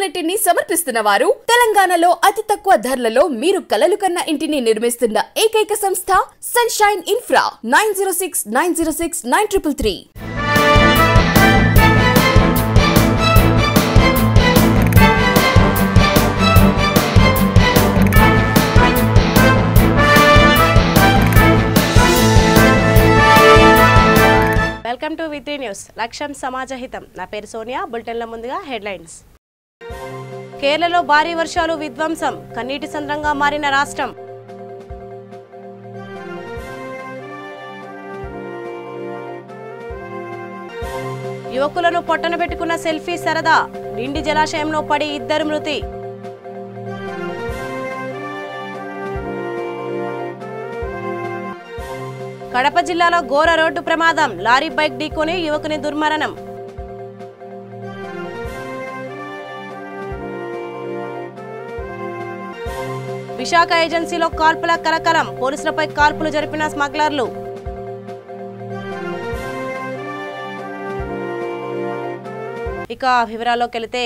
Unit ని సమర్పిస్తున్న వారు తెలంగాణలో అతి తక్కువ ధరలలో మీరు కలలు కన్న ఇంటిని నిర్మిస్తున్న ఏకైక సంస్థ sunshine infra 9069069333. Welcome to విత్రీ news. లక్ష్యం సమాజహితం. నా పేరు సోనియా. బులెటిన్ల ముందుగా హెడ్లైన్స్. కేరళలో భారీ వర్షాలు విధ్వంసం, కన్నీటి సంద్రంగా మారిన రాష్ట్రం. యువకులను పొట్టన పెట్టుకున్న సెల్ఫీ సరదా, నిండి జలాశయంలో పడి 2 మృతి. కడప జిల్లాలో ఘోర రోడ్డు ప్రమాదం, లారీ బైక్ ఢీకొని యువకుని దుర్మరణం. విశాఖ ఏజెన్సీలో కాల్పుల కలకలం, పోలీసులపై కాల్పులు జరిపిన స్మగ్లర్లు. ఇక వివరాల్లోకి వెళితే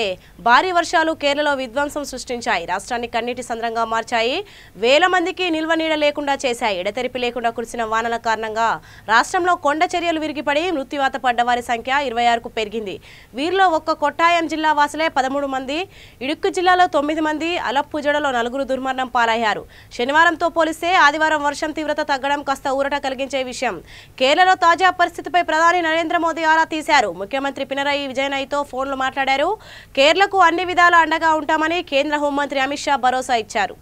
భారీ వర్షాలు కేరళలో విధ్వంసం సృష్టించాయి. రాష్ట్రాన్ని కన్నీటి సంద్రంగా మార్చాయి. వేల మందికి నిల్వ నీడ లేకుండా చేశాయి. ఎడతెరిపి లేకుండా కురిసిన వానల కారణంగా రాష్ట్రంలో కొండ చర్యలు విరిగిపడి మృత్యువాత పడ్డ వారి సంఖ్య 26కు పెరిగింది. వీరిలో ఒక్క కొట్టాయం జిల్లా వాసులే 13 మంది, ఇడుక్కు జిల్లాలో 9 మంది, అలప్పుజడలో 4 దుర్మరణం పాలయ్యారు. శనివారంతో పోలిస్తే ఆదివారం వర్షం తీవ్రత తగ్గడం కాస్త ఊరట కలిగించే విషయం. కేరళలో తాజా పరిస్థితిపై ప్రధాని నరేంద్ర మోదీ ఆరా తీశారు. ముఖ్యమంత్రి పినరయి విజయన్తో ఫోన్లో మాట్లాడారు. కేరళకు అన్ని విధాలా అండగా ఉంటామని కేంద్ర హోంమంత్రి అమిత్ షా భరోసా ఇచ్చారు.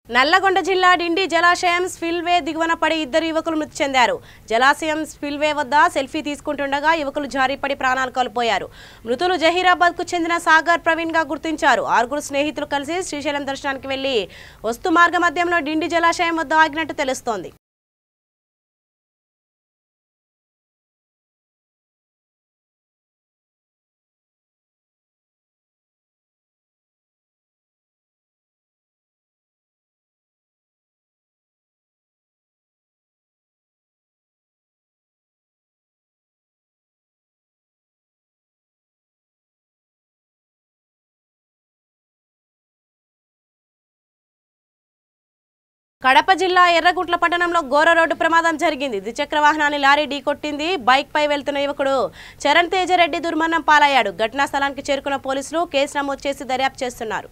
నల్లగొండ జిల్లా డిండి జలాశయం స్పిల్వే దిగువన పడి 2 యువకులు మృతి చెందారు. జలాశయం స్పిల్వే వద్ద సెల్ఫీ తీసుకుంటుండగా యువకులు జారిపడి ప్రాణాలు కోల్పోయారు. మృతులు జహీరాబాద్ కు చెందిన సాగర్ ప్రవీణ్ గా గుర్తించారు. 6 స్నేహితులు కలిసి శ్రీశైలం దర్శనానికి వెళ్లి వస్తు మార్గ మధ్యంలో డిండి జలాశయం వద్ద ఆగినట్టు తెలుస్తోంది. కడప జిల్లా ఎర్రగుంట్ల పట్టణంలో ఘోర రోడ్డు ప్రమాదం జరిగింది. ద్విచక్ర వాహనాన్ని లారీ ఢీకొట్టింది. బైక్ పై వెళ్తున్న యువకుడు చరణ్ తేజరెడ్డి దుర్మరణం పాలయ్యాడు. ఘటనా స్థలానికి చేరుకున్న పోలీసులు కేసు నమోదు చేసి దర్యాప్తు చేస్తున్నారు.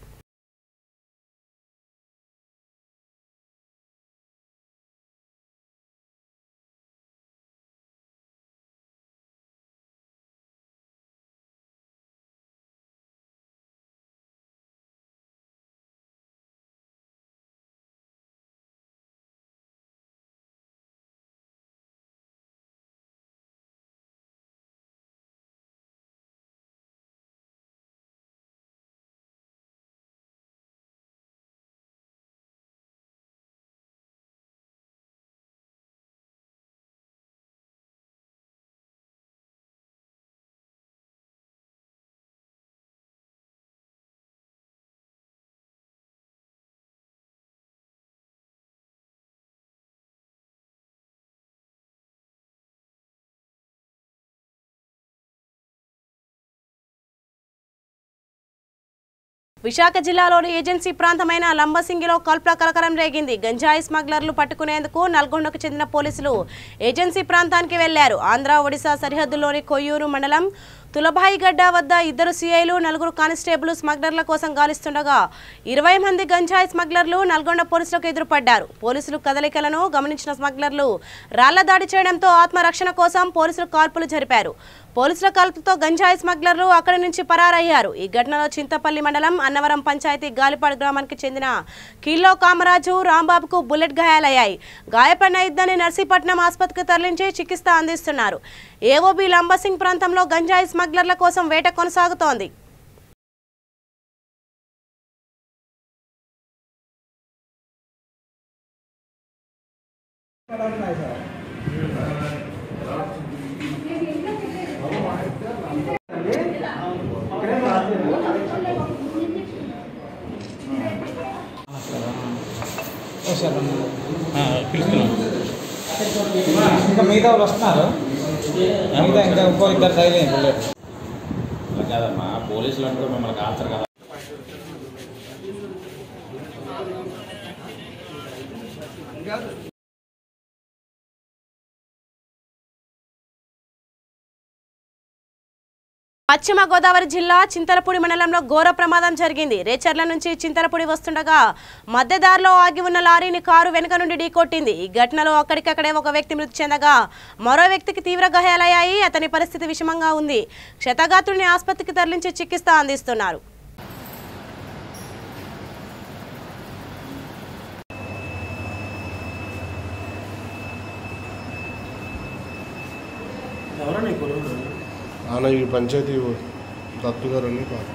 విశాఖ జిల్లాలోని ఏజెన్సీ ప్రాంతమైన లంబసింగిలో కాల్పుల కలకలం రేగింది. గంజాయి స్మగ్లర్లు పట్టుకునేందుకు నల్గొండకు చెందిన పోలీసులు ఏజెన్సీ ప్రాంతానికి వెళ్లారు. ఆంధ్ర ఒడిశా సరిహద్దులోని కొయ్యూరు మండలం తులభాయిగడ్డ వద్ద 2 సిఐలు 4 కానిస్టేబుల్ స్మగ్లర్ల కోసం గాలిస్తుండగా 20 మంది గంజాయి స్మగ్లర్లు నల్గొండ పోలీసులకు ఎదురుపడ్డారు. పోలీసులు కదలికలను గమనించిన స్మగ్లర్లు రాళ్ల దాడి చేయడంతో ఆత్మరక్షణ కోసం పోలీసులు కాల్పులు జరిపారు. పోలీసుల కాల్పులతో గంజాయి స్మగ్లర్లు అక్కడి నుంచి పరారయ్యారు. ఈ ఘటనలో చింతపల్లి మండలం అన్నవరం పంచాయతీ గాలిపాడు గ్రామానికి చెందిన కిల్లో కామరాజు, రాంబాబుకు బుల్లెట్ గాయాలయ్యాయి. గాయపడిన ఇద్దరిని నర్సీపట్నం ఆసుపత్రికి తరలించి చికిత్స అందిస్తున్నారు. ఏఓబి లంబసింగ్ ప్రాంతంలో గంజాయి స్మగ్లర్ల కోసం వేట కొనసాగుతోంది. ఇంకా మిగతా వాళ్ళు వస్తున్నారు. మిగతా ఇంకా ఇంకో 2 తగిలింది బుల్లెట్. అలా కాదమ్మా, పోలీసులు అంటే మిమ్మల్ని కాల్చరు కదా. పశ్చిమ గోదావరి జిల్లా చింతలపూడి మండలంలో ఘోర ప్రమాదం జరిగింది. రేచర్ల నుంచి చింతలపూడి వస్తుండగా మధ్యదారిలో ఆగి ఉన్న లారీని కారు వెనుక నుండి ఢీకొట్టింది. ఈ ఘటనలో అక్కడికక్కడే ఒక వ్యక్తి మృతి చెందగా మరో వ్యక్తికి తీవ్ర గాయాలయ్యాయి. అతని పరిస్థితి విషమంగా ఉంది. క్షతగాత్రుడిని ఆసుపత్రికి తరలించి చికిత్స అందిస్తున్నారు. ఈ పంచాయతీ దత్తు గారని కాదు.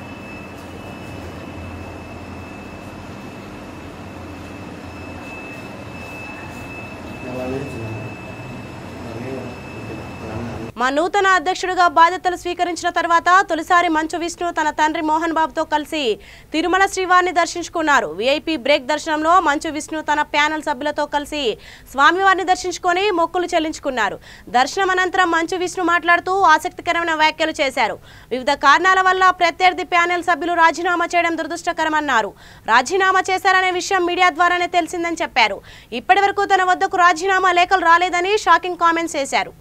మా నూతన అధ్యక్షుడిగా బాధ్యతలు స్వీకరించిన తర్వాత తొలిసారి మంచు విష్ణు తన తండ్రి మోహన్ బాబుతో కలిసి తిరుమల శ్రీవారిని దర్శించుకున్నారు. విఐపి బ్రేక్ దర్శనంలో మంచు విష్ణు తన ప్యానెల్ సభ్యులతో కలిసి స్వామివారిని దర్శించుకొని మొక్కులు చెల్లించుకున్నారు. దర్శనం అనంతరం మంచు విష్ణు మాట్లాడుతూ ఆసక్తికరమైన వ్యాఖ్యలు చేశారు. వివిధ కారణాల వల్ల ప్రత్యర్థి ప్యానెల్ సభ్యులు రాజీనామా చేయడం దురదృష్టకరమన్నారు. రాజీనామా చేశారనే విషయం మీడియా ద్వారానే తెలిసిందని చెప్పారు. ఇప్పటి వరకు తన వద్దకు రాజీనామా లేఖలు రాలేదని షాకింగ్ కామెంట్స్ చేశారు.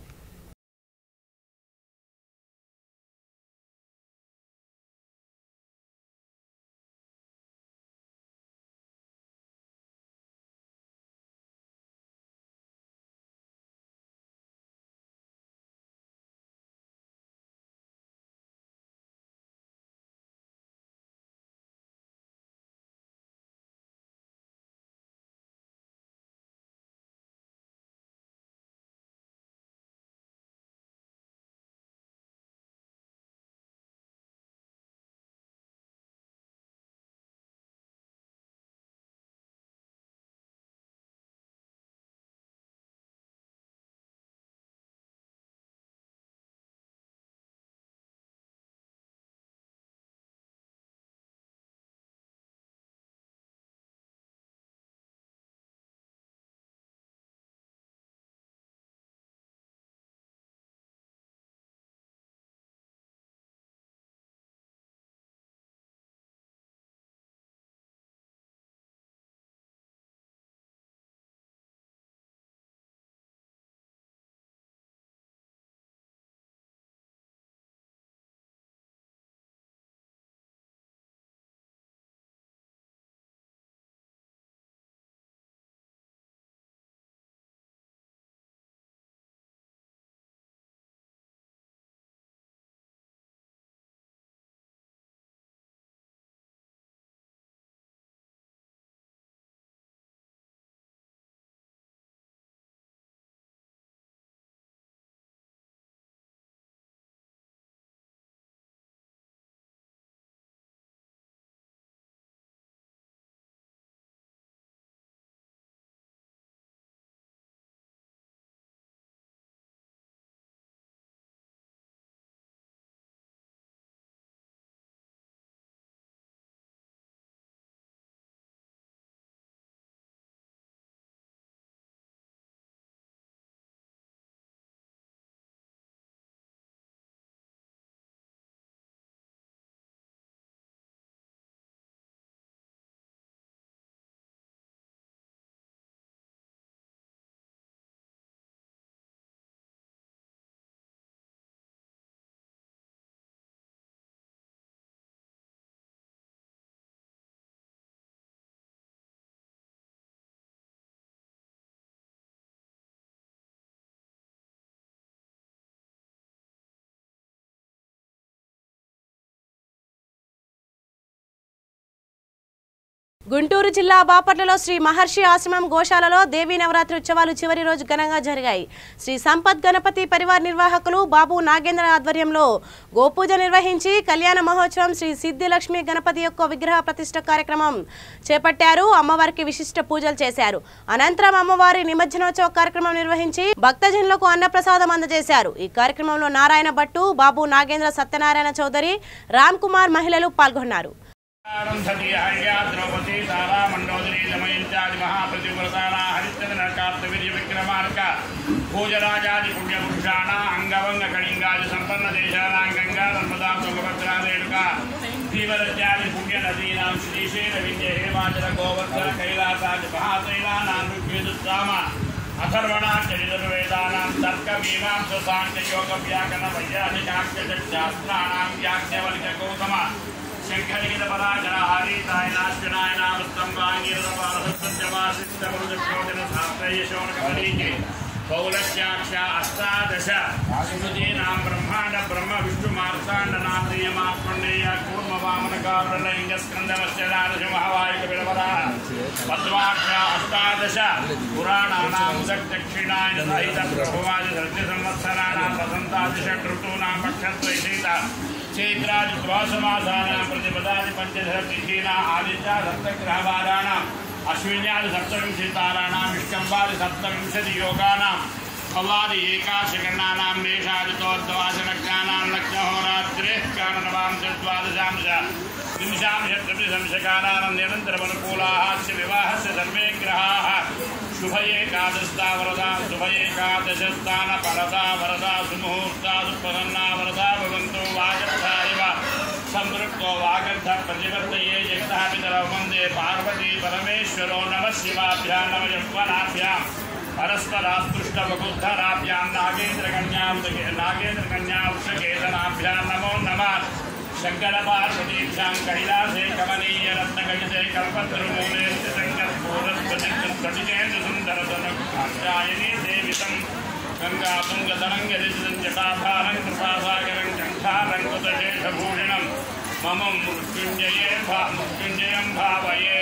గుంటూరు జిల్లా బాపట్లలో శ్రీ మహర్షి ఆశ్రమం గోశాలలో దేవీ నవరాత్రి ఉత్సవాలు చివరి రోజు ఘనంగా జరిగాయి. శ్రీ సంపత్ గణపతి పరివార్ నిర్వాహకులు బాబు నాగేంద్ర ఆధ్వర్యంలో గోపూజ నిర్వహించి కళ్యాణ మహోత్సవం శ్రీ సిద్ధి లక్ష్మీ గణపతి యొక్క విగ్రహ ప్రతిష్ఠ కార్యక్రమం చేపట్టారు. అమ్మవారికి విశిష్ట పూజలు చేశారు. అనంతరం అమ్మవారి నిమజ్జనోత్సవ కార్యక్రమం నిర్వహించి భక్తజనులకు అన్నప్రసాదం అందజేశారు. ఈ కార్యక్రమంలో నారాయణ భట్టు, బాబు నాగేంద్ర, సత్యనారాయణ చౌదరి, రామ్ కుమార్ మహిళలు పాల్గొన్నారు. द्रौपदी तारा मंडोदरी दमयंत्यादि महाप्रतिव्रताना हरिश्चंद्र कार्तवीर्य विक्रमार्क भोजराजादि पुण्यपुरुषाणा अंगवंग कलिंगादि संपन्न देशानां गंगा नर्मदा तुंगभद्रा रेणुका भीमरत्यादि पुण्य नदीनां श्रीशैल विंध्य हिमाचल गोवर्धन कैलासादि महाशैलानां ऋग्वेदोत्साम अथर्वणाचरितवेदानां तर्क मीमांसा सांख्य योग व्याकरण वैयाधिकाख्य शास्त्राणां याज्ञवल्क्य गौतम शंकरगिर पराजरा हरिताय नाश्विनाय नामस्तंभांगिरपालसत्यवासिष्ठमरुदक्षोजन साप्तय शौनकमरीके पौलस्याक्षा अष्टादश श्रुतीनां ब्रह्मांड ब्रह्म विष्णु मार्तांड नात्रियमात्मण्डेय कूर्म वामन कारुणलिंग स्कंदमश्चरादश महावायुक विलवरा पद्माक्षा अष्टादश पुराणानां दक्षिणायन सहित प्रभुवादि सर्ग संवत्सराणां वसंतादि षट्ऋतूनां पक्षत्रयीता चैत्रादि द्वादशमासानां प्रतिपदादि पंचदशतिथीनां आदित्या सप्तग्रहवाराणाम् अश्विन्यादि सप्तविंशतिताराणां विष्कम्भादि सप्तविंशति योगानां भवादि एकादशगणानां मेषादितोद्वादशनक्षाणां लग्नहोरात्रेः कारणवांशद्वादशांश विंशांशत्रिंशकानां निरन्तरमनुकूलाः विवाहस्य सर्वे ग्रहाः शुभ एकादशता वरदा शुभ एकादशस्थान परदा वरदा सुमुहूर्ता सुप्रसन्ना वरदा भवन्तु वागर्था इव संवृत्तो वागर्थ प्रतिवर्तये जगतः पितरौ वन्दे पार्वती परमेश्वरो नमः शिवाभ्यां नमः यौवनाभ्यां परस्परास्तुष्टवकुद्धराभ्यां नागेन्द्रकन्यावृषकेतनाभ्यां नमो नमः शंकर पार्वतीभ्यां कैलासे कमनीय रत्नगजसे कल्पतरुमूले शंकरपूरस्फटिकेन्द्र सुन्दरतनकात्यायनी सेवितं गंगा तुंगतरङ्गदितं जटाधारं कृपासागरं कंठालङ्कृतशेषभूषणं मम मृत्युञ्जयं भावये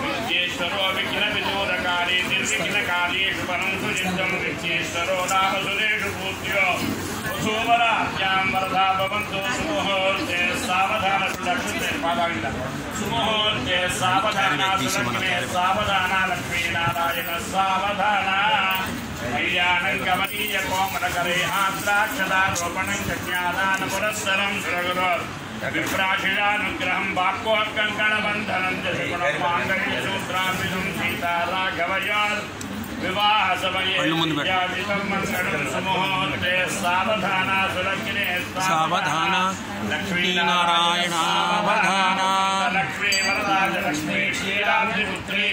विद्येश्वरो विघ्नविदूरकाली निर्विघ्नकार्येषु परं सुचित्तं विद्येश्वरो नामसुरेषु पूज्यो वसुवराभ्यां वरदा भवन्तु सुमुहूर्ते सावधान सुमुहूर्ते सावधाना सुलग्ने सावधाना लक्ष्मीनारायण सावधाना कल्याणं गमनीय कोमलकरे आद्राक्षदारोपणं कन्यादान पुरस्सरं सुरगुरोर् विप्राशिलानुग्रहं वाक्कोत्कङ्कणबन्धनं च सुगुणं माङ्गल्यसूत्रान्वितं सीता राघवयोर् विवाह समये मंगलम सुमुहूर्ते सावधाना सुलग्ने सावधाना लक्ष्मी नारायण सावधाना लक्ष्मी वरदाज लक्ष्मी श्रीरामपुत्री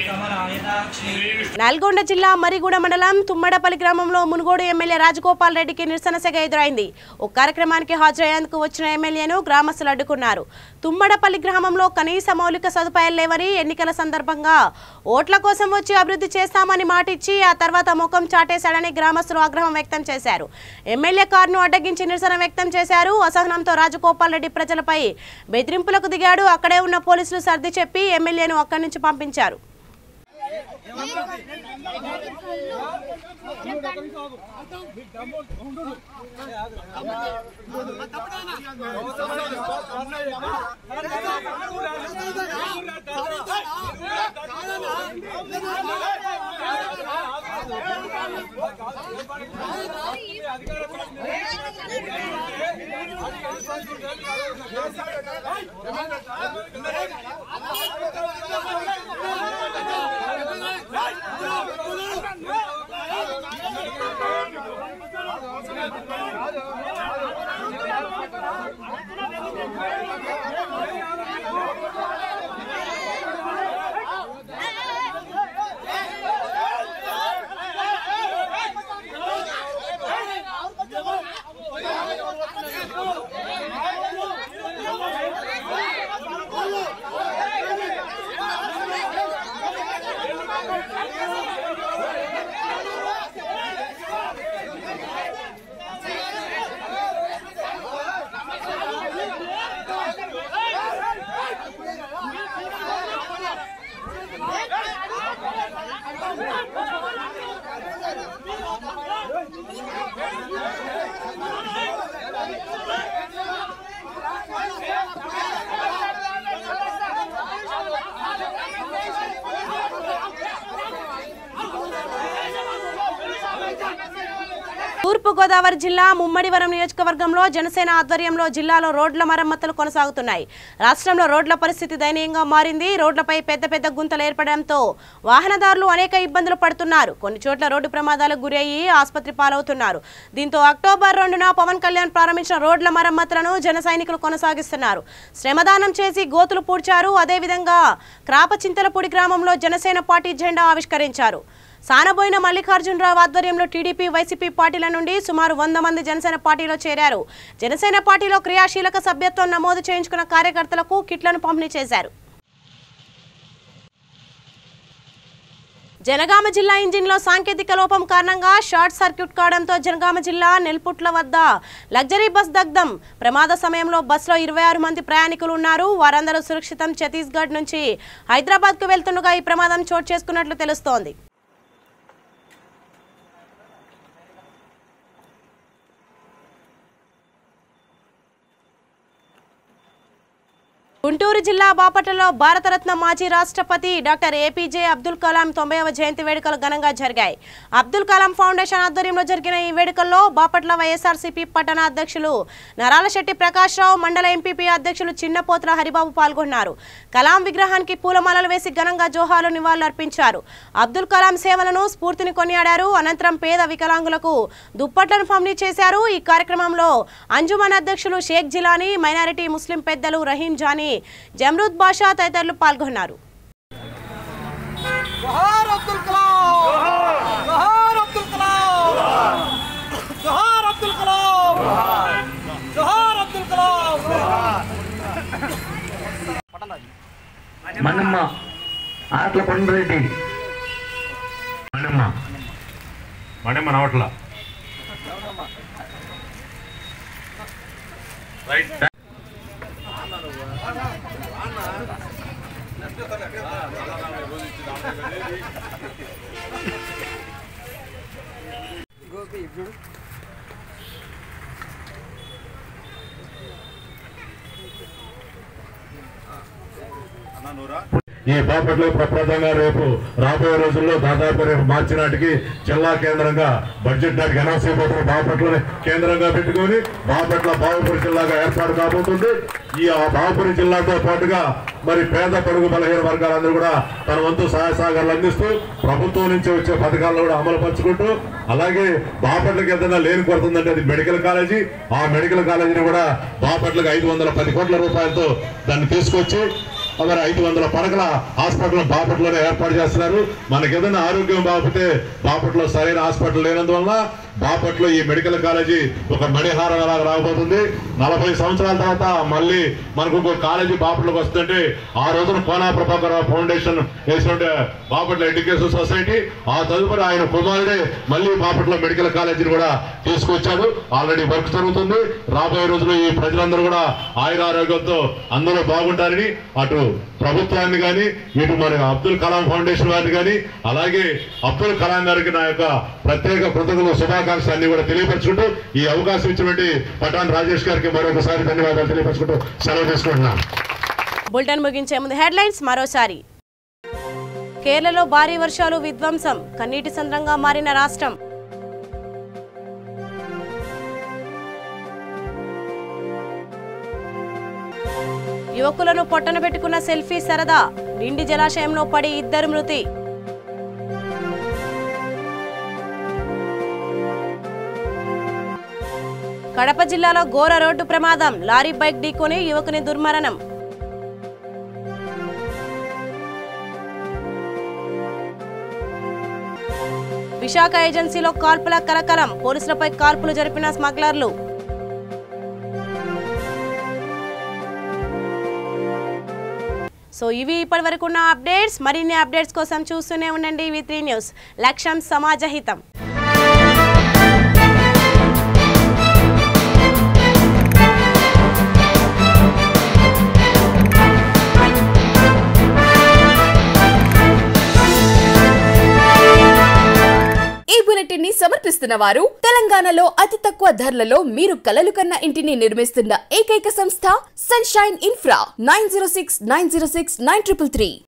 నల్గొండ జిల్లా మరిగూడ మండలం తుమ్మడపల్లి గ్రామంలో మునుగోడు ఎమ్మెల్యే రాజగోపాల్ రెడ్డికి నిరసన సెగ ఎదురైంది. ఒక కార్యక్రమానికి హాజరయ్యేందుకు వచ్చిన ఎమ్మెల్యేను గ్రామస్తులు అడ్డుకున్నారు. తుమ్మడపల్లి గ్రామంలో కనీస మౌలిక సదుపాయాలు లేవని, ఎన్నికల సందర్భంగా ఓట్ల కోసం వచ్చి అభివృద్ధి చేస్తామని మాటిచ్చి ఆ తర్వాత ముఖం చాటేశాడని గ్రామస్తులు ఆగ్రహం వ్యక్తం చేశారు. ఎమ్మెల్యే కారును అడ్డగించి నిరసన వ్యక్తం చేశారు. అసహనంతో రాజగోపాల్ రెడ్డి ప్రజలపై బెదిరింపులకు దిగాడు. అక్కడే ఉన్న పోలీసులు సర్ది చెప్పి ఎమ్మెల్యేను అక్కడి నుంచి పంపించారు. తూర్పు గోదావరి జిల్లా ముమ్మడివరం నియోజకవర్గంలో జనసేన ఆధ్వర్యంలో జిల్లాలో రోడ్ల మరమ్మతులు కొనసాగుతున్నాయి. రాష్ట్రంలో రోడ్ల పరిస్థితి దయనీయంగా మారింది. రోడ్లపై పెద్ద పెద్ద గుంతలు ఏర్పడడంతో వాహనదారులు అనేక ఇబ్బందులు పడుతున్నారు. కొన్ని చోట్ల రోడ్డు ప్రమాదాలకు గురయ్యి ఆసుపత్రి పాలవుతున్నారు. దీంతో అక్టోబర్ 2న పవన్ కళ్యాణ్ ప్రారంభించిన రోడ్ల మరమ్మతులను జన సైనికులు కొనసాగిస్తున్నారు. శ్రమదానం చేసి గోతులు పూడ్చారు. అదేవిధంగా క్రాపచింతలపూడి గ్రామంలో జనసేన పార్టీ జెండా ఆవిష్కరించారు. సానబోయిన మల్లికార్జునరావు ఆధ్వర్యంలో టీడీపీ వైసీపీ పార్టీల నుండి సుమారు 100 మంది జనసేన పార్టీలో చేరారు. జనసేన పార్టీలో క్రియాశీలక సభ్యత్వం నమోదు చేయించుకున్న కార్యకర్తలకు కిట్లను పంపిణీ చేశారు. జనగామ జిల్లా ఇంజిన్లో సాంకేతిక లోపం కారణంగా షార్ట్ సర్క్యూట్ కావడంతో జనగామ జిల్లా నెల్పుట్ల వద్ద లగ్జరీ బస్ దగ్ధం. ప్రమాద సమయంలో బస్సులో 26 మంది ప్రయాణికులు ఉన్నారు. వారందరూ సురక్షితం. ఛత్తీస్గఢ్ నుంచి హైదరాబాద్కు వెళ్తుండగా ఈ ప్రమాదం చోటు చేసుకున్నట్లు తెలుస్తోంది. గుంటూరు జిల్లా బాపట్లలో భారతరత్న మాజీ రాష్ట్రపతి డాక్టర్ ఏపీజే అబ్దుల్ కలాం 90వ జయంతి వేడుకలు ఘనంగా జరిగాయి. అబ్దుల్ కలాం ఫౌండేషన్ ఆధ్వర్యంలో జరిగిన ఈ వేడుకల్లో బాపట్ల వైఎస్ఆర్సీపీ పట్టణ అధ్యక్షులు నరాలశెట్టి ప్రకాశ్రావు, మండల ఎంపీపీ అధ్యక్షులు చిన్నపోత్ర హరిబాబు పాల్గొన్నారు. కలాం విగ్రహానికి పూలమాలలు వేసి ఘనంగా జోహాలు నివాళులర్పించారు. అబ్దుల్ కలాం సేవలను స్ఫూర్తిని కొనియాడారు. అనంతరం పేద వికలాంగులకు దుప్పట్లను పంపిణీ చేశారు. ఈ కార్యక్రమంలో అంజుమన్ అధ్యక్షులు షేక్ జిలానీ, మైనారిటీ ముస్లిం పెద్దలు రహీం జానీ, జమ్రూద్ బాషా తదితరులు పాల్గొన్నారు. మనమ్మ ఆట్ల కొండరెడ్డి మనమ్మ నవట్ల రైట్. ఈ బాపట్ల ప్రప్రదంగా రేపు రాబోయే రోజుల్లో దాదాపు రేపు మార్చి నాటికి జిల్లా కేంద్రంగా బడ్జెట్ నాటికి అనౌన్స్ అయిపోతున్న బాపట్లని కేంద్రంగా పెట్టుకొని బాపట్ల బావుపురి జిల్లాగా ఏర్పాటు కాబోతుంది. ఈ బావుపురి జిల్లాతో పాటుగా మరి పేద పొరుగు బలహీన వర్గాలందరూ కూడా తన వంతు సహాయ సహకారాలు అందిస్తూ ప్రభుత్వం నుంచి వచ్చే పథకాలను కూడా అమలు పరుచుకుంటూ, అలాగే బాపట్లకి ఏదైనా లేని కొడుతుందంటే అది మెడికల్ కాలేజీ. ఆ మెడికల్ కాలేజీని కూడా బాపట్లకు 510 కోట్ల రూపాయలతో దాన్ని తీసుకొచ్చి మరి 500 పడకల హాస్పిటల్ బాపట్లోనే ఏర్పాటు చేస్తున్నారు. మనకి ఏదైనా ఆరోగ్యం బాగుంటే బాపట్లో సరైన హాస్పిటల్ లేనందువల్ల బాపట్లో ఈ మెడికల్ కాలేజీ ఒక మణిహారం లాగా రాబోతుంది. 40 సంవత్సరాల తర్వాత మళ్ళీ మనకు ఒక కాలేజీ బాపట్లోకి వస్తుంటే ఆ రోజున కోనా ప్రభాకర్ ఫౌండేషన్ వేసినట్టు బాపట్ల ఎడ్యుకేషన్ సొసైటీ, ఆ తదుపరి ఆయన కుమారుడే మళ్ళీ బాపట్ల మెడికల్ కాలేజీని కూడా తీసుకొచ్చాడు. ఆల్రెడీ వర్క్ జరుగుతుంది. రాబోయే రోజుల్లో ఈ ప్రజలందరూ కూడా ఆయురారోగ్యంతో అందరూ బాగుంటారని అటు ప్రభుత్వాన్ని కానీ ఇటు మన అబ్దుల్ కలాం ఫౌండేషన్ వారిని కానీ అలాగే అబ్దుల్ కలాం గారికి నా యొక్క ప్రత్యేక కృతజ్ఞతలు శుభాకాంక్షలు అన్ని కూడా తెలియపరచుకుంటూ ఈ అవకాశం ఇచ్చినటువంటి పఠాన్ రాజేష్ గారికి మరొకసారి ధన్యవాదాలు తెలియపరచుకుంటూ సెలవు తీసుకుంటున్నాను. బులెటిన్ ముగించే ముందు హెడ్లైన్స్ మరోసారి. కేరళలో భారీ వర్షాలు విధ్వంసం, కన్నీటి సంద్రంగా మారిన రాష్ట్రం. యువకులను పొట్టన పెట్టుకున్న సెల్ఫీ సరదా, నిండి జలాశయంలో పడి 2 మృతి. కడప జిల్లాలో ఘోర రోడ్డు ప్రమాదం, లారీ బైక్ ఢీకొని యువకుని దుర్మరణం. విశాఖ ఏజెన్సీలో కాల్పుల కలకలం, పోలీసులపై కాల్పులు జరిపిన స్మగ్లర్లు. సో ఇవి ఇప్పటి వరకు ఉన్న అప్డేట్స్. మరిన్ని అప్డేట్స్ కోసం చూస్తూనే ఉండండి V3 న్యూస్. లక్ష్యం సమాజహితం. ఈ బులెటిన్ ని సమర్పిస్తున్న వారు తెలంగాణలో అతి తక్కువ ధరలలో మీరు కలలు కన్న ఇంటిని నిర్మిస్తున్న ఏకైక సంస్థ సన్షైన్ ఇన్ఫ్రా 9069069333.